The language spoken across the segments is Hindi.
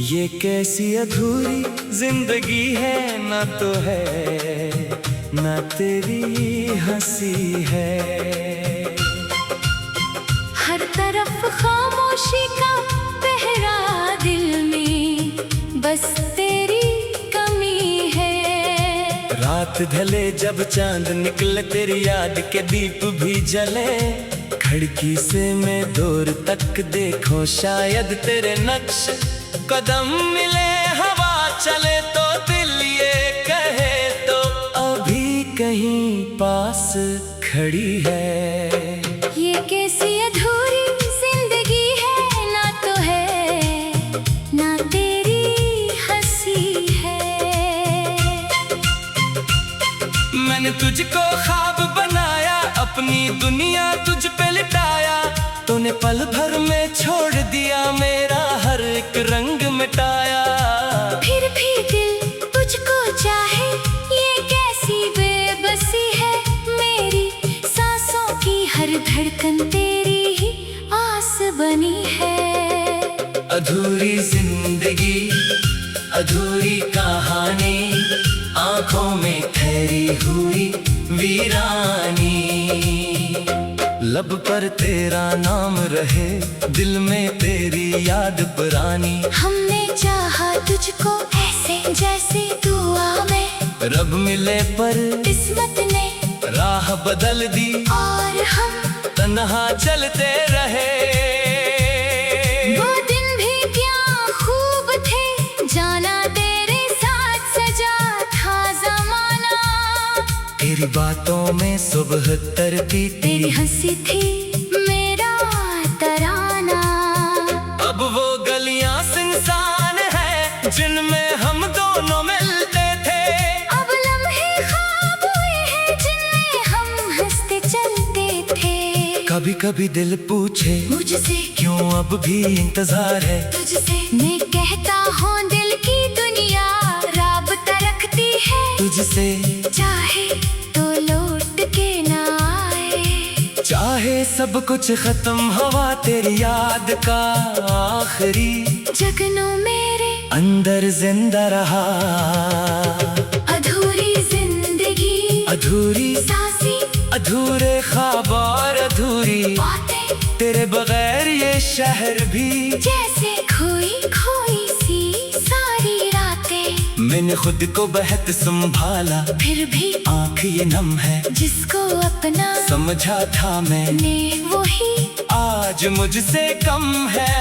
ये कैसी अधूरी जिंदगी है, ना तो है ना तेरी हंसी है। हर तरफ खामोशी का पहरा, दिल में बस तेरी कमी है। रात ढले जब चांद निकले, तेरी याद के दीप भी जले। खिड़की से मैं दूर तक देखो, शायद तेरे नक्श कदम मिले। हवा चले तो दिल ये कहे, तो अभी कहीं पास खड़ी है। ये कैसी अधूरी जिंदगी है, ना तो है ना तेरी हंसी है। मैंने तुझको ख्वाब बनाया, अपनी दुनिया तुझ पे लिटाया। तूने पल भर में छोड़ दिया, मेरा हर एक रंग मिटाया। फिर भी दिल तुझको चाहे, ये कैसी बेबसी है। मेरी सांसों की हर धड़कन तेरी ही आस बनी है। अधूरी जिंदगी, अधूरी कहानी, आंखों में ठहरी हुई वीरानी। लब पर तेरा नाम रहे, दिल में तेरी याद पुरानी। हमने चाहा तुझको ऐसे जैसे दुआ में, रब मिले पर किस्मत ने राह बदल दी, और हम तन्हा चलते रहे। वो दिन भी क्या खूब थे, जाना तेरे साथ सजा था ज़माना। तेरी बातों में सुबह तरती, तेरी हंसी थी मेरा तराना। अब वो गलियां सुनसान है, जिनमें हम दोनों मिलते थे। अब लम्हे ख्वाब हुए हैं, जिनमें हम हंसते चलते थे। कभी कभी दिल पूछे मुझसे क्यों अब भी इंतजार है तुझसे। मैं कहता हूँ दिल की दुनिया राबता रखती है तुझसे। चाहे तो लौट के ना आए, चाहे सब कुछ खत्म, हवा तेरी याद का आखिरी जगनों मेरे अंदर जिंदा रहा। अधूरी जिंदगी, अधूरी सांसें, अधूरे ख्वाब और अधूरी बातें, तेरे बगैर ये शहर भी जैसे खोई खोई सी सारी रातें। मैंने खुद को बहत संभाला, फिर भी आँख ये नम है, जिसको अपना समझा था मैंने वही आज मुझसे कम है।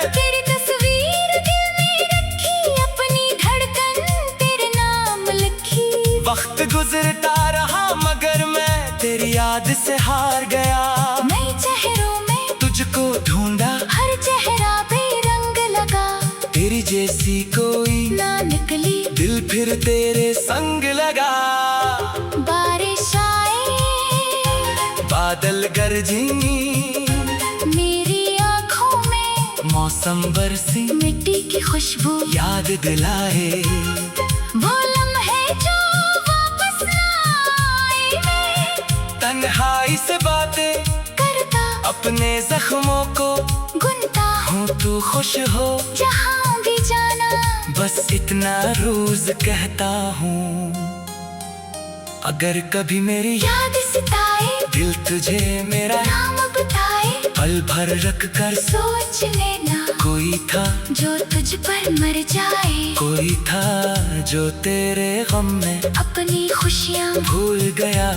तेरी तस्वीर दिल में रखी, अपनी धड़कन तेरे नाम लिखी। वक्त गुजरता रहा मगर मैं तेरी याद से हार गया। नए चेहरों में तुझको ढूंढा, हर चेहरा बेरंग लगा। तेरी जैसी कोई ना निकली, दिल फिर तेरे संग लगा। बारिश आए, बादल गरजी, मेरी आँखों में मौसम बरसी, मिट्टी की खुशबू याद दिलाए। वो लम्हे जो वापस ना आए। मैं तन्हाई से बातें करता, अपने जख्मों को गुनता हूँ, तू खुश हो जहाँ भी जाना। बस इतना रोज कहता हूँ। अगर कभी मेरी याद सताए, दिल तुझे मेरा नाम बताए। पल भर रख कर सोच लेना, कोई था जो तुझ पर मर जाए। कोई था जो तेरे गम में अपनी खुशियाँ भूल गया।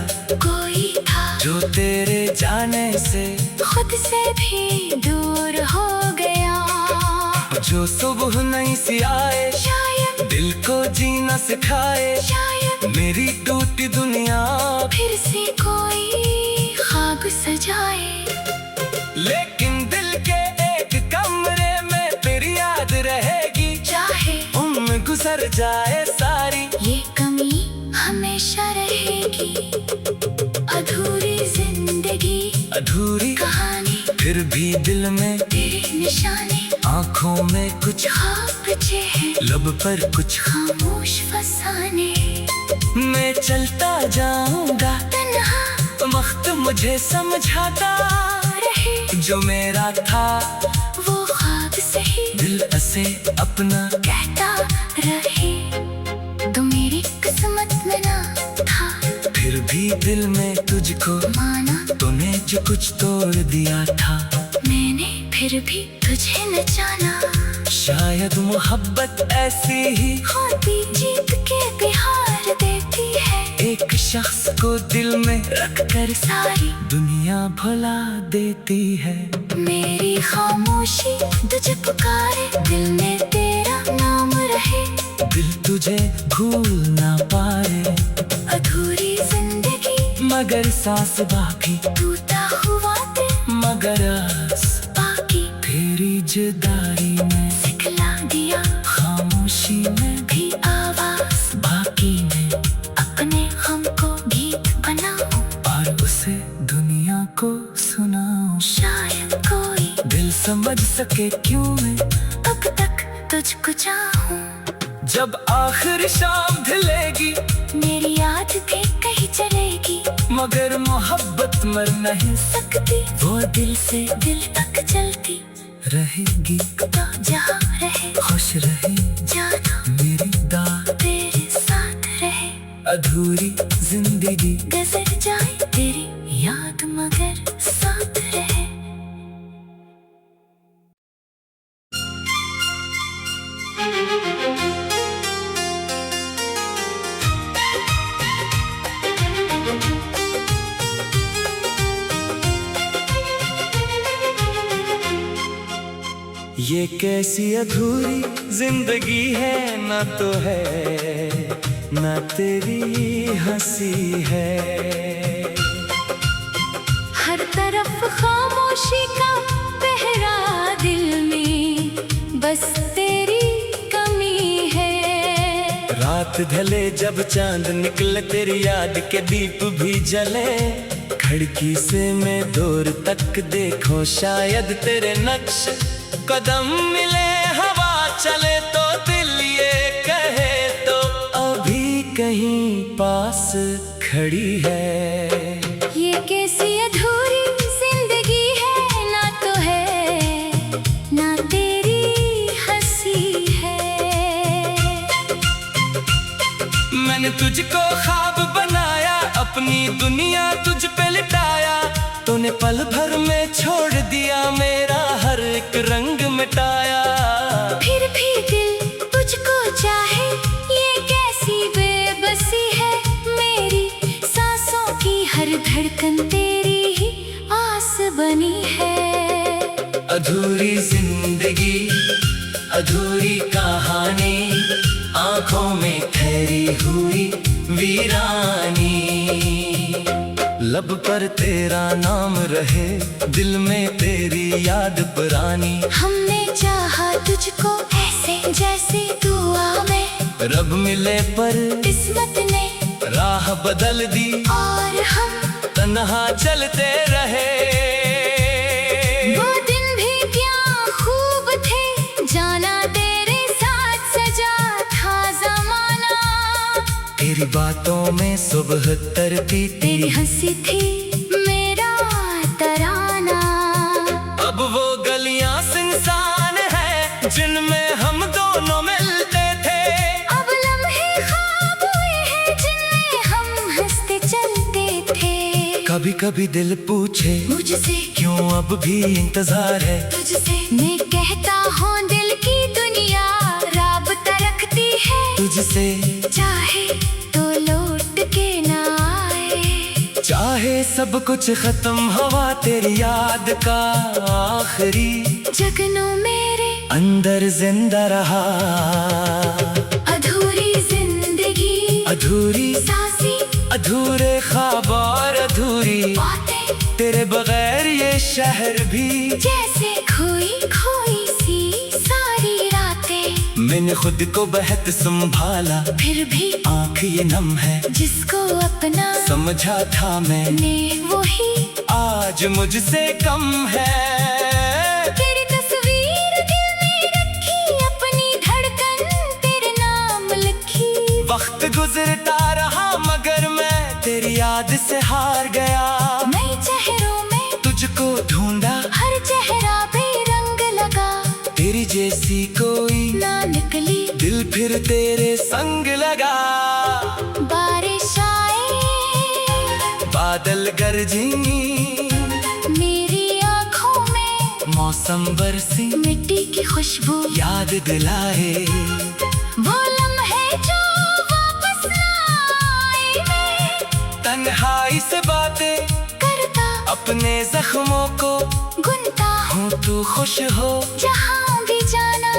कोई था जो तेरे जाने से खुद से भी दूर हो गया। जो सुबह नई सी आए, शायद दिल को जीना सिखाए। शायद मेरी टूटी दुनिया फिर से कोई ख्वाब सजाए। लेकिन दिल के एक कमरे में तेरी याद रहेगी। चाहे उम्र गुजर जाए सारी, ये कमी हमेशा रहेगी। अधूरी जिंदगी, अधूरी कहानी, फिर भी दिल में तेरे निशाने। आंखों में कुछ ख्वाब बचे हैं, लब पर कुछ खामोश फसाने। मैं चलता जाऊंगा तन्हा वक्त मुझे समझाता रहे, जो मेरा था वो ख्वाब सही दिल से अपना कहता रहे। तो मेरी किस्मत में ना था, फिर भी दिल में तुझको माना तूने जो कुछ तोड़ दिया था। मैंने, फिर भी तुझे न जाना। शायद मोहब्बत ऐसी ही होती, जीत के बिहार देती है। एक शख्स को दिल में रख कर सारी दुनिया भुला देती है। मेरी खामोशी तुझे पुकारे, दिल में तेरा नाम रहे। दिल तुझे भूल ना पाए, अधूरी जिंदगी मगर सांस बाकी, टूटा हुआ दिल मगर आस बाकी। तेरी जुदाई में सिखला दिया खामोशी में भी आवाज, बाकी में, अपने हमको गीत बनाऊं। और उसे दुनिया को सुनाऊं। शायद कोई दिल समझ सके क्यों मैं अब तक तुझको चाहूं। जब आखिर शाम ढलेगी मेरी याद भी कहीं चलेगी, मगर मोहब्बत मर नहीं सकती वो दिल से दिल तक चलती रहेगी। तो जहाँ रहे खुश रहे जाना, मेरी दाद, तेरे साथ रहे। अधूरी जिंदगी गुजर जाए तेरी याद मगर साथ रहे। ये कैसी अधूरी जिंदगी है, ना तो है ना तेरी हंसी है। हर तरफ खामोशी का पहरा, दिल में बस तेरी कमी है। रात ढले जब चांद निकले, तेरी याद के दीप भी जले। खिड़की से मैं दूर तक देखो, शायद तेरे नक्श कदम मिले। हवा चले तो दिल ये कहे तो अभी कहीं पास खड़ी है। ये कैसी अधूरी जिंदगी है, ना तो है ना तेरी हंसी है। मैंने तुझको ख्वाब बनाया, अपनी दुनिया तुझ पे लिटाया। तूने पल भर में छोड़ दिया, मेरा हर एक रंग मिटाया। फिर भी दिल तुझको चाहे, ये कैसी बेबसी है। मेरी सांसों की हर धड़कन तेरी ही आस बनी है। अधूरी जिंदगी, अधूरी कहानी, आंखों में ठहरी हुई वीरानी। लब पर तेरा नाम रहे, दिल में तेरी याद पुरानी। हमने चाहा तुझको ऐसे जैसे दुआ में, रब मिले पर किस्मत ने राह बदल दी, और हम तन्हा चलते रहे। वो दिन भी क्या खूब थे, जाना तेरे साथ सजा था जमाना। तेरी बातों में सुबह तरती तेरी हंसी थी मेरा तराना। अब वो गलियां सुनसान है, जिनमें हम दोनों मिलते थे। अब लम्हे ख्वाब हुए हैं, जिनमें हम हंसते चलते थे। कभी कभी दिल पूछे मुझसे क्यों अब भी इंतजार है तुझसे। मैं कहता हूँ दिल की दुनिया राबता रखती है तुझसे। चाहे तो लौट के ना आए, चाहे सब कुछ खत्म हवा, तेरी याद का आखिरी जगनों मेरे अंदर जिंदा रहा। अधूरी जिंदगी, अधूरी सांसें, अधूरे ख्वाब और अधूरी बातें, तेरे बगैर ये शहर भी जैसे खोई खोई सी सारी रातें। मैंने खुद को बहत संभाला, फिर भी आँख ये नम है, जिसको अपना समझा था मैंने वही आज मुझसे कम है। तेरी तस्वीर दिल में याद से हार गया, नए चेहरों में तुझको ढूंढा, हर चेहरा पे रंग लगा, तेरी जैसी कोई ना निकली, दिल फिर तेरे संग लगा। बारिश आए, बादल गरजी, मेरी आँखों में मौसम बरसी, मिट्टी की खुशबू याद दिलाए, वो लम्हे जो वापस ना आए। मैं तन्हाई से बातें करता, अपने जख्मों को गुनता हूँ, तू खुश हो जहाँ भी जाना,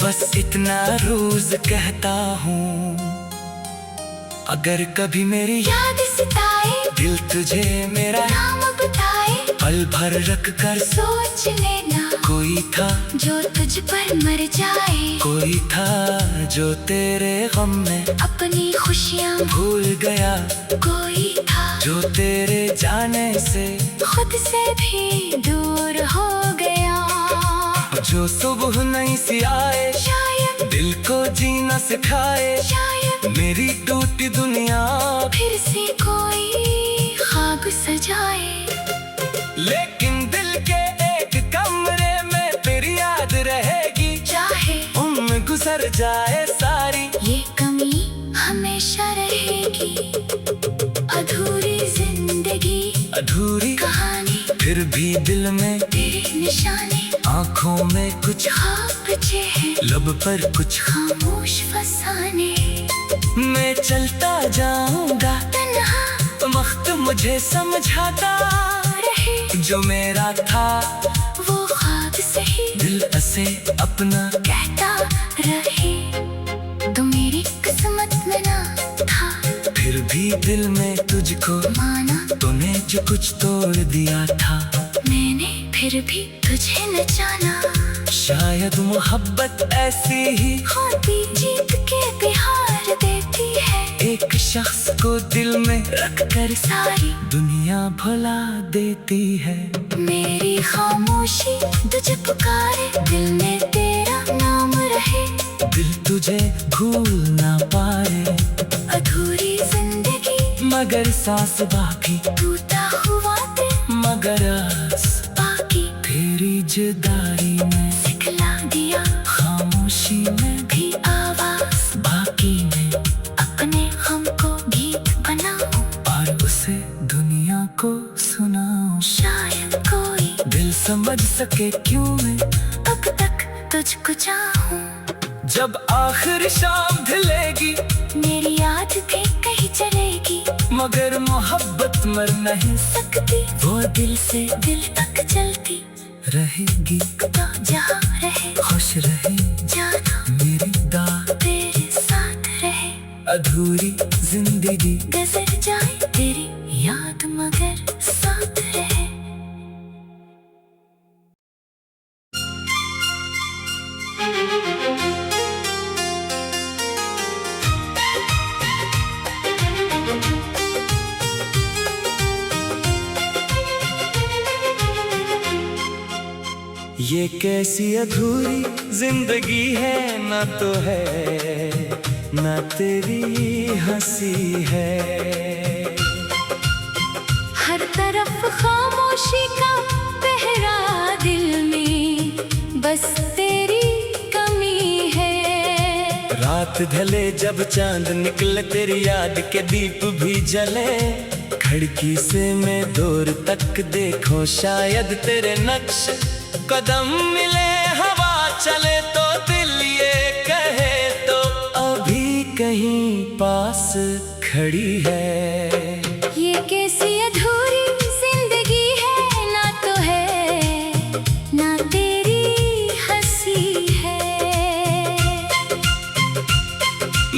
बस इतना रोज कहता हूँ। अगर कभी मेरी याद सताए, दिल तुझे मेरा नाम बताए, पल भर रख कर सोच लेना, कोई था जो तुझ पर मर जाए, कोई था जो तेरे गम में अपनी खुशियाँ भूल गया, कोई था जो तेरे जाने से खुद से भी दूर हो गया। जो सुबह नहीं सी आए, शायद दिल को जीना सिखाए, शायद मेरी टूटी दुनिया फिर से कोई ख्वाब सजाए। लेकिन दिल के एक कमरे में तेरी याद रहेगी, चाहे उम्र गुजर जाए सारी, ये कमी हमेशा रहेगी। अधूरी जिंदगी, अधूरी कहानी, फिर भी दिल में तेरे निशाने, आँखों में कुछ ख्वाब बचे हैं, लब पर कुछ खामोश फसाने। मैं चलता जाऊंगा, तन्हा वक्त मुझे समझाता रहे, जो मेरा था वो ख्वाब सही दिल से अपना कहता रहे। तो मेरी किस्मत में ना था, फिर भी दिल में तुझको माना तूने जो कुछ तोड़ दिया था, मैंने फिर भी तुझे न जाना। शायद मोहब्बत ऐसी ही होती, जीत के बिहार देती है, एक शख्स को दिल में रख कर सारी दुनिया भुला देती है। मेरी खामोशी तुझे पुकारे, दिल में तेरा नाम रहे, दिल तुझे भूल ना पाए, अधूरी जिंदगी मगर सांस बाकी, टूटा हुआ दिल मगर आस बाकी, तेरी जुदाई में सिखला दिया खामोशी में भी आवाज, बाकी में, अपने हमको गीत बनाऊं, और उसे दुनिया को सुनाऊं। शायद कोई दिल समझ सके क्यों मैं अब तक तुझको चाहूं। जब आखिर शाम ढलेगी, मेरी याद भी कहीं चलेगी, मगर मोहब्बत मर नहीं सकती, वो दिल से दिल तक चलती रहेगी। तो जहाँ रहे, खुश रहे जाना मेरी दा, तेरे साथ रहे, अधूरी जिंदगी गुजर जाए तेरी याद मगर साथ रहे। ये कैसी अधूरी जिंदगी है, ना तो है ना तेरी हंसी है। हर तरफ खामोशी का पहरा, दिल में बस तेरी कमी है। रात ढले जब चांद निकले, तेरी याद के दीप भी जले, खिड़की से मैं दूर तक देखो, शायद तेरे नक्श कदम मिले, हवा चले तो दिल ये कहे तो अभी कहीं पास खड़ी है। ये कैसी अधूरी जिंदगी है, ना तो है ना तेरी हंसी है।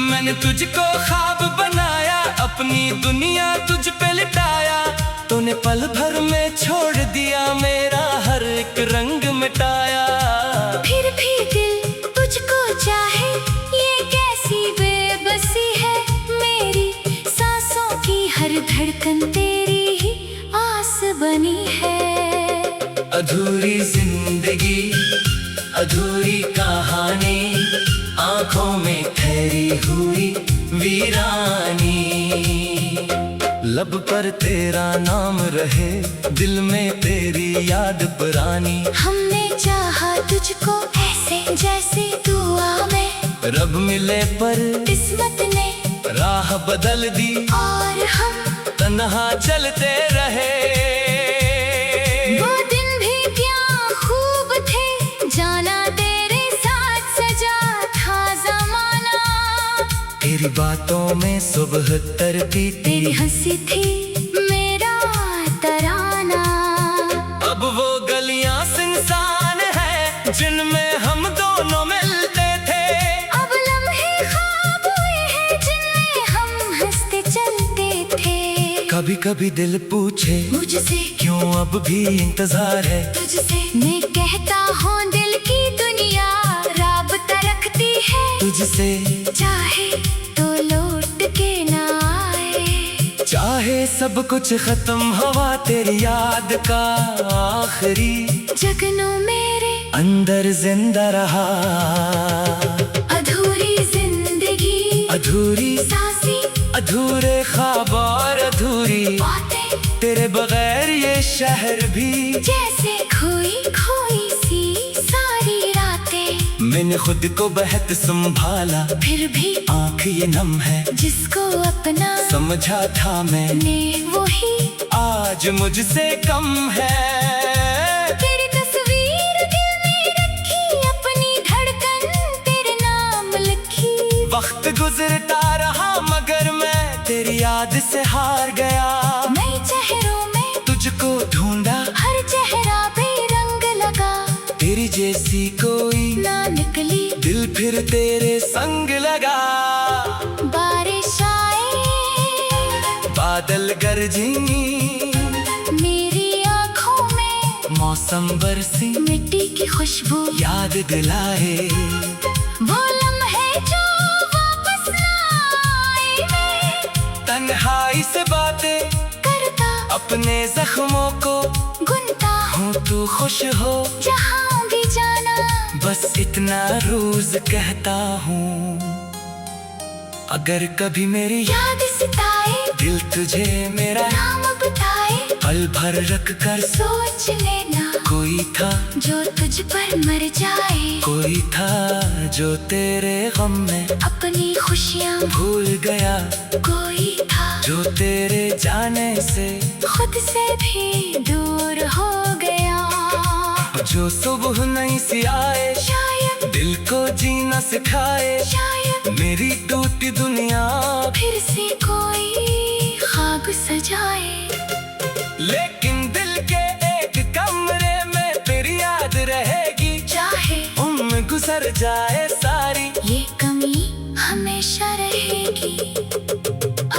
मैंने तुझको ख्वाब बनाया, अपनी दुनिया तुझ पे लिटाया, तूने पल भर में छोड़ दिया, मेरा हर एक रंग मिटाया। फिर भी दिल तुझको चाहे, ये कैसी बेबसी है, मेरी सांसों की हर धड़कन तेरी ही आस बनी है। अधूरी जिंदगी, अधूरी कहानी, आंखों में ठहरी हुई वीरानी, लब पर तेरा नाम रहे, दिल में तेरी याद पुरानी। हमने चाहा तुझको ऐसे जैसे दुआ में, रब मिले पर किस्मत ने राह बदल दी, और हम तन्हा चलते रहे। वो दिन भी क्या खूब थे, जाना तेरे साथ सजा था जमाना। तेरी बातों में सुबह तरती तेरी हंसी थी मेरा तराना। अब वो गलियां सुनसान है जिनमें हम दोनों मिलते थे। अब लम्हे ख्वाब हुए हैं जिनमें हम हंसते चलते थे। कभी कभी दिल पूछे मुझसे क्यों अब भी इंतजार है तुझसे, मैं कहता हूँ दिल की दुनिया राबता रखती है तुझसे। चाहे तो लौट के ना आए, चाहे सब कुछ खत्म हवा, तेरी याद का आखिरी जगनों मेरे अंदर जिंदा रहा। अधूरी जिंदगी, अधूरी सांसें, अधूरे ख्वाब और अधूरी बातें, तेरे बगैर ये शहर भी जैसे खोई खोई सी सारी रातें। मैंने खुद को बहत संभाला, फिर भी आँख ये नम है, जिसको अपना समझा था मैंने वही आज मुझसे कम है। तेरी तस्वीर दिल में रखी, अपनी धड़कन तेरे नाम लिखी। वक्त गुजरता रहा मगर मैं तेरी याद से हार गया। नए चेहरों में तुझको ढूंढा, हर चेहरा बेरंग लगा, तेरी जैसी कोई ना निकली दिल फिर तेरे संग लगा। बारिश आए, बादल गरजी, मेरी आँखों में मौसम बरसी, मिट्टी की खुशबू याद दिलाए। वो लम्हे जो वापस ना आए। मैं तन्हाई से बातें करता अपने जख्मों को गुनता हूँ, तू खुश हो जहाँ भी जाना, बस इतना रोज कहता हूँ। अगर कभी मेरी याद सताए, दिल तुझे मेरा नाम बताए, पल भर रख कर सोच लेना कोई था जो तुझ पर मर जाए। कोई था जो तेरे गम में अपनी खुशियाँ भूल गया, कोई था जो तेरे जाने से खुद से भी दूर हो गया। जो सुबह नहीं सी आए, शायद दिल को जीना सिखाए, शायद मेरी टूटी दुनिया फिर से कोई ख्वाब सजाए। लेकिन दिल के एक कमरे में तेरी याद रहेगी, चाहे उम्र गुजर जाए सारी ये कमी हमेशा रहेगी।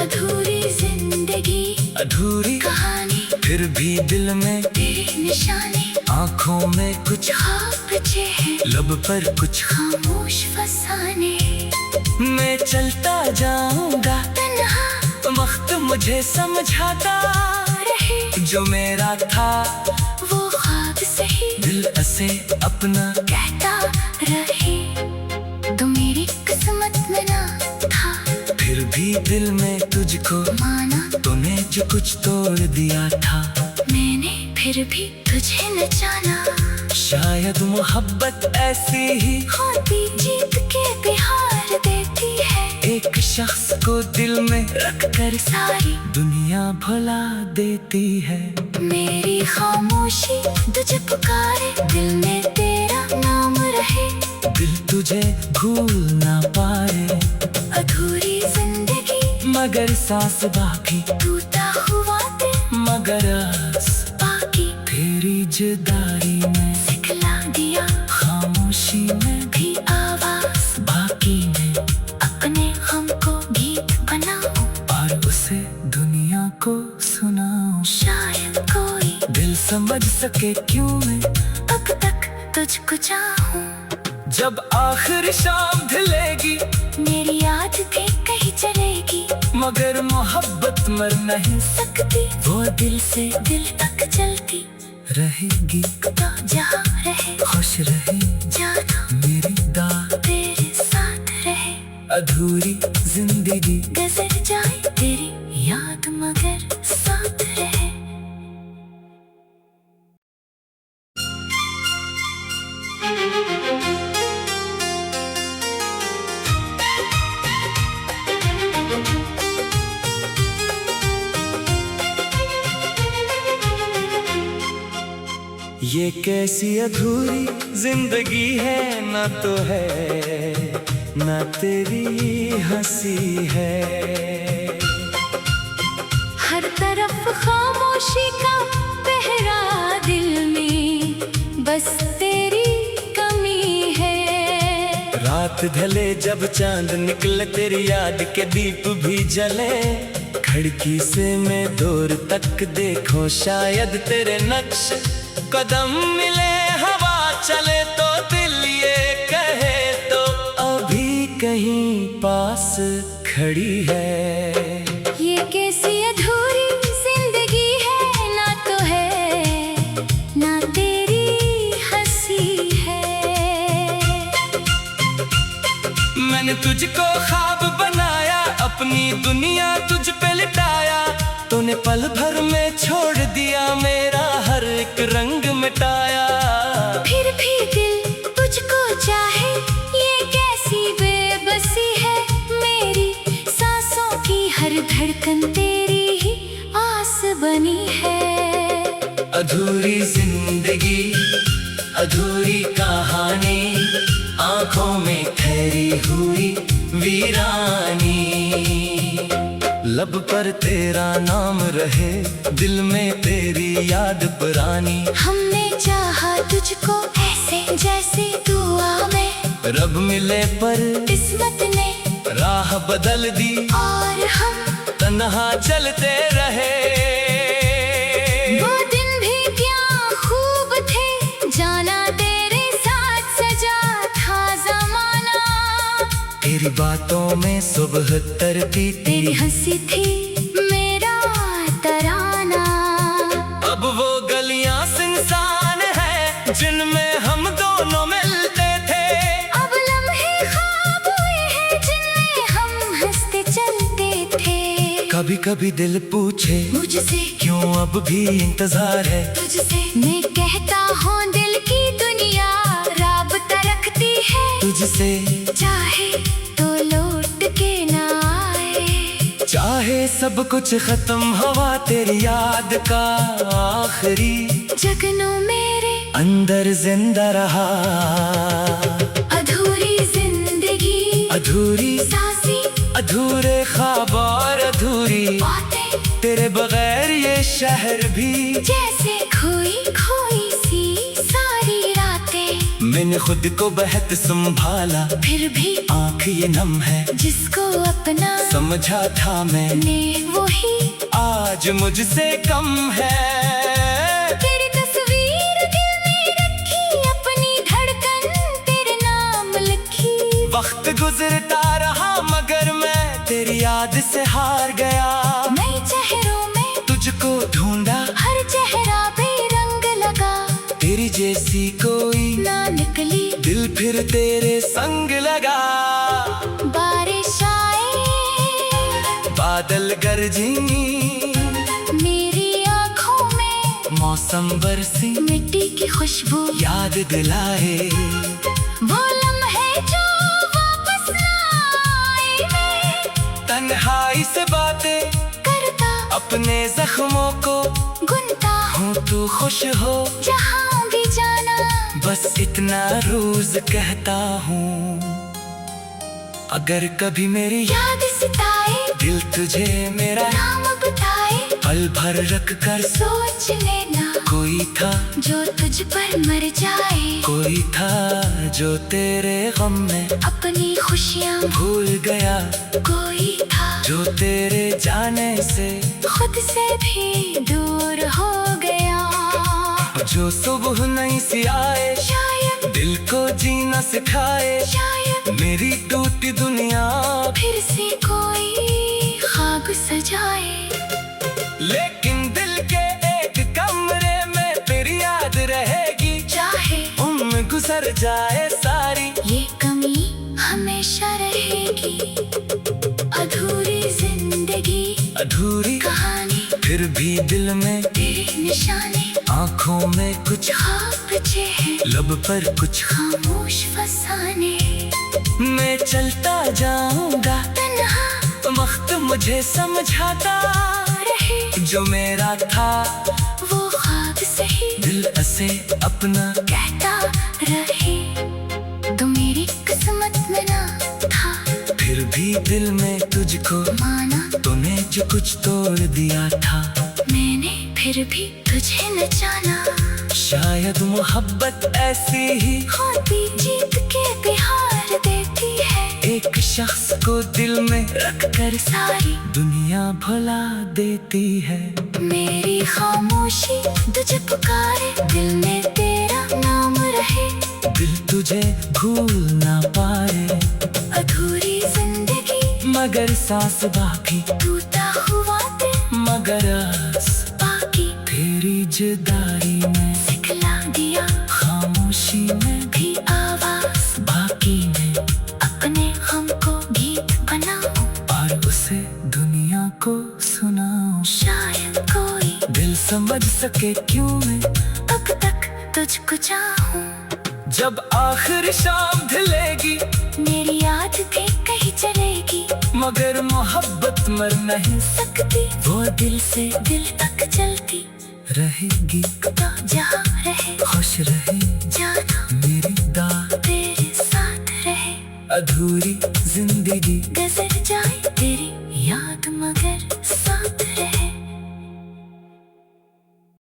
अधूरी जिंदगी, अधूरी कहानी, फिर भी दिल में तेरे निशाने, आँखों में कुछ ख्वाब बचे हैं लब पर कुछ खामोश फसाने। मैं चलता जाऊंगा तन्हा वक्त मुझे समझाता रहे, जो मेरा था वो ख्वाब सही दिल से अपना कहता रहे। तो मेरी किस्मत में ना था, फिर भी दिल में तुझको माना तूने जो कुछ तोड़ दिया था। मैंने फिर भी तुझे न जाना, शायद मोहब्बत ऐसी ही होती जीत के बिहार देती है। एक शख्स को दिल में रख कर सारी दुनिया भुला देती है। मेरी खामोशी तुझे पुकारे, दिल में तेरा नाम रहे, दिल तुझे भूल ना पाए। अधूरी जिंदगी मगर सांस बाकी, टूटा हुआ दिल मगर आस बाकी, तेरी जुदाई में सिखला दिया खामोशी में भी आवाज। बाकी में अपने हम को गीत बनाऊं, और उसे दुनिया को सुनाऊं। शायद कोई दिल समझ सके क्यों मैं अब तक तुझको चाहूं। जब आखिर शाम ढलेगी, मेरी याद भी कहीं चलेगी, मगर मोहब्बत मर नहीं सकती वो दिल से दिल तक चलती रहेगी। तो जहाँ रहे खुश रहे जाना, मेरी दा तेरे साथ रहे। अधूरी जिंदगी गुजर जाए तेरी याद मगर ये कैसी अधूरी जिंदगी है, ना तो है ना तेरी हंसी है। हर तरफ खामोशी का पहरा, दिल में बस तेरी कमी है। रात ढले जब चांद निकले, तेरी याद के दीप भी जले। खिड़की से मैं दूर तक देखो, शायद तेरे नक्श कदम मिले। हवा चले तो दिल ये कहे, तो अभी कहीं पास खड़ी है। ये कैसी अधूरी जिंदगी है, ना तो है ना तेरी हंसी है। मैंने तुझको ख्वाब बनाया, अपनी दुनिया तुझ पे लिटाया। तूने पल भर में छोड़ दिया, मेरा हर एक रंग मिटाया। फिर भी दिल तुझको चाहे, ये कैसी बेबसी है। मेरी सांसों की हर धड़कन तेरी ही आस बनी है। अधूरी जिंदगी, अधूरी कहानी, आंखों में ठहरी हुई वीरानी। लब पर तेरा नाम रहे, दिल में तेरी याद पुरानी। हमने चाहा तुझको ऐसे जैसे दुआ में, रब मिले पर किस्मत ने राह बदल दी, और हम तन्हा चलते रहे। वो दिन भी क्या खूब थे, जाना तेरे साथ सजा था जमाना। तेरी बातों में सुबह तरती, तेरी हंसी थी मेरा तराना। अब वो गलियां सुनसान है, जिनमें हम दोनों मिलते थे। अब लम्हे ख्वाब हुए हैं, जिनमें हम हंसते चलते थे। कभी कभी दिल पूछे मुझसे क्यों अब भी इंतजार है तुझसे। मैं कहता हूँ दिल की दुनिया राबता रखती है तुझसे। चाहे तो लौट के ना आए, चाहे सब कुछ खत्म, हवा तेरी याद का आखिरी जगनों मेरे अंदर जिंदा रहा। अधूरी जिंदगी, अधूरी सांसें, अधूरे ख्वाब और अधूरी बातें, तेरे बगैर ये शहर भी जैसे खोई खोई सी सारी रातें। मैंने खुद को बहत संभाला, फिर भी आँख ये नम है, जिसको अपना समझा था मैंने वही आज मुझसे कम है। तेरी तस्वीर दिल में रखी, अपनी धड़कन तेरे नाम लिखी। वक्त गुजरता रहा मगर मैं तेरी याद से हार गया। नए चेहरों में तुझको ढूंढा, हर चेहरा बेरंग लगा। तेरी जैसी कोई ना निकली, दिल फिर तेरे संग लगा। बारिश आए, बादल गरजी, मेरी आँखों में मौसम बरसी, मिट्टी की खुशबू याद दिलाए। वो लम्हे जो वापस ना आए। मैं तन्हाई से बातें करता, अपने जख्मों को गुनता हूँ, तू खुश हो जहाँ भी जाना। बस इतना रोज कहता हूँ। अगर कभी मेरी याद सताए, दिल तुझे मेरा नाम बताए। पल भर रख कर सोच लेना, कोई था जो तुझ पर मर जाए। कोई था जो तेरे गम में अपनी खुशियाँ भूल गया। कोई था जो तेरे जाने से खुद से भी दूर हो गया। जो सुबह नहीं सी आए, शायद दिल को जीना सिखाए। शायद मेरी टूटी दुनिया फिर से कोई ख्वाब सजाए। लेकिन दिल के एक कमरे में तेरी याद रहेगी। चाहे उम्र गुजर जाए सारी, ये कमी हमेशा रहेगी। अधूरी जिंदगी, अधूरी कहानी, फिर भी दिल में तेरे निशाने। आँखों में कुछ ख्वाब बचे हैं, लब पर कुछ खामोश फसाने। मैं चलता जाऊंगा तन्हा वक्त मुझे समझाता रहे, जो मेरा था वो ख्वाब सही दिल ऐसे अपना कहता रहे। तो मेरी किस्मत में ना था, फिर भी दिल में तुझको माना तूने जो कुछ तोड़ दिया था। मैंने, फिर भी तुझे न जाना। शायद मोहब्बत ऐसी ही होती, जीत के भी हार देती है। एक शख्स को दिल में रख कर सारी दुनिया भुला देती है। मेरी खामोशी तुझे पुकारे, दिल में तेरा नाम रहे। दिल तुझे भूल ना पाए, अधूरी जिंदगी मगर सांस बाकी, टूटा हुआ दिल मगर आस बाकी। तेरी जुदाई में सिखला दिया खामोशी में भी आवाज, बाकी में, अपने हमको गीत बनाऊं। और उसे दुनिया को सुनाऊं। शायद कोई दिल समझ सके क्यों मैं अब तक तुझको चाहूं। जब आखिर शाम ढलेगी, मेरी याद भी कहीं चलेगी, मगर मोहब्बत मर नहीं सकती वो दिल से दिल तक चलती रहेगी। तो जहाँ रहे खुश रहे जाना, मेरी दाद, तेरे साथ रहे। अधूरी